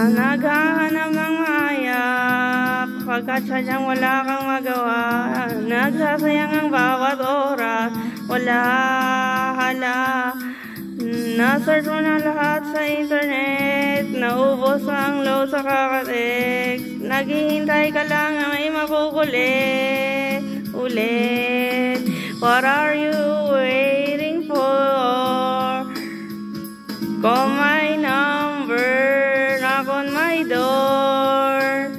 Naghahanap ng mayak pagkat sadyang wala kang magawa. Nagsasayang ang bawat oras, wala hala. Na-search mo na lahat sa internet, naubos ang load sa kakatext. Naghihintay ka lang na may makukulit ulit. What are you waiting for? Call my number, knock on my door.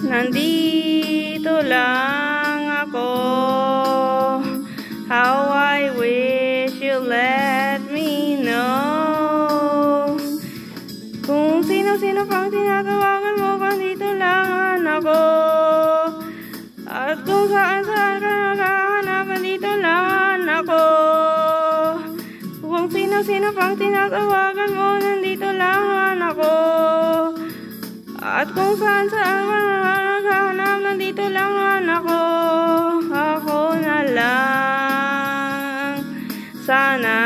Nandito lang ako. How I wish you let me know. Kung sino-sino pang tinatawagan mo, dito lang ako. At kung saan-saan ka naghahanap, dito lang ako. Kung sino-sino pang tinatawagan mo, nandito lang ako. At kung saan-saan ka naghahanap, nandito lang ako. Ako na lang. Sana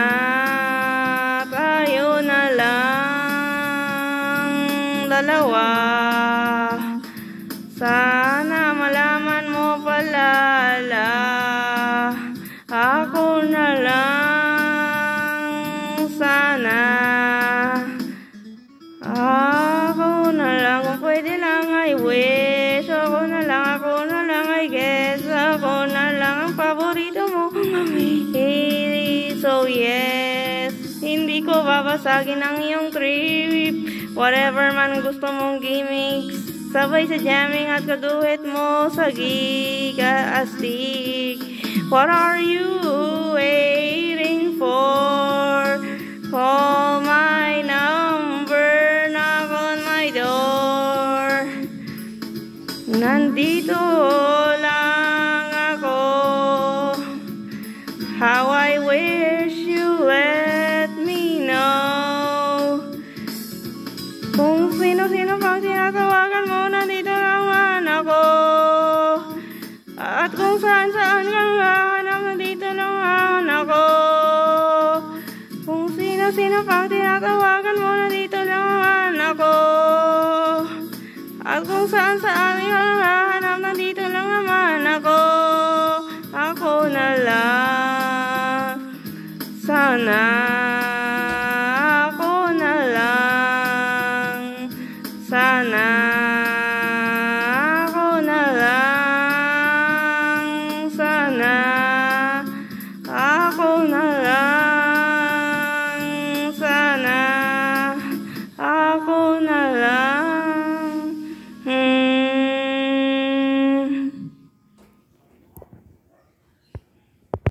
tayo na lang dalawa. Sana malaman mo palala. Ako na lang. Sana ako na lang. Kung pwede lang I wish. Ako na lang I guess. Ako na lang ang paborito mo. So yes, hindi ko babasagin ang iyong trip. Whatever man gusto mong gimmicks, sabay sa jamming at kaduet mo sa gig astig. What are you waiting for? Call my number, knock on my door. Nandito lang ako. How I wish you let me know. Kung sino-sino pang tinatawagan mo, nandito naman ako. At kung saan-saan ka naghahanap, nandito naman ako. Kung sino-sino pang tinatawagan mo, nandito naman ako. At kung saan-saan ka naghahanap, nandito lang naman ako. Ako na lang. Sana ako na lang. Sana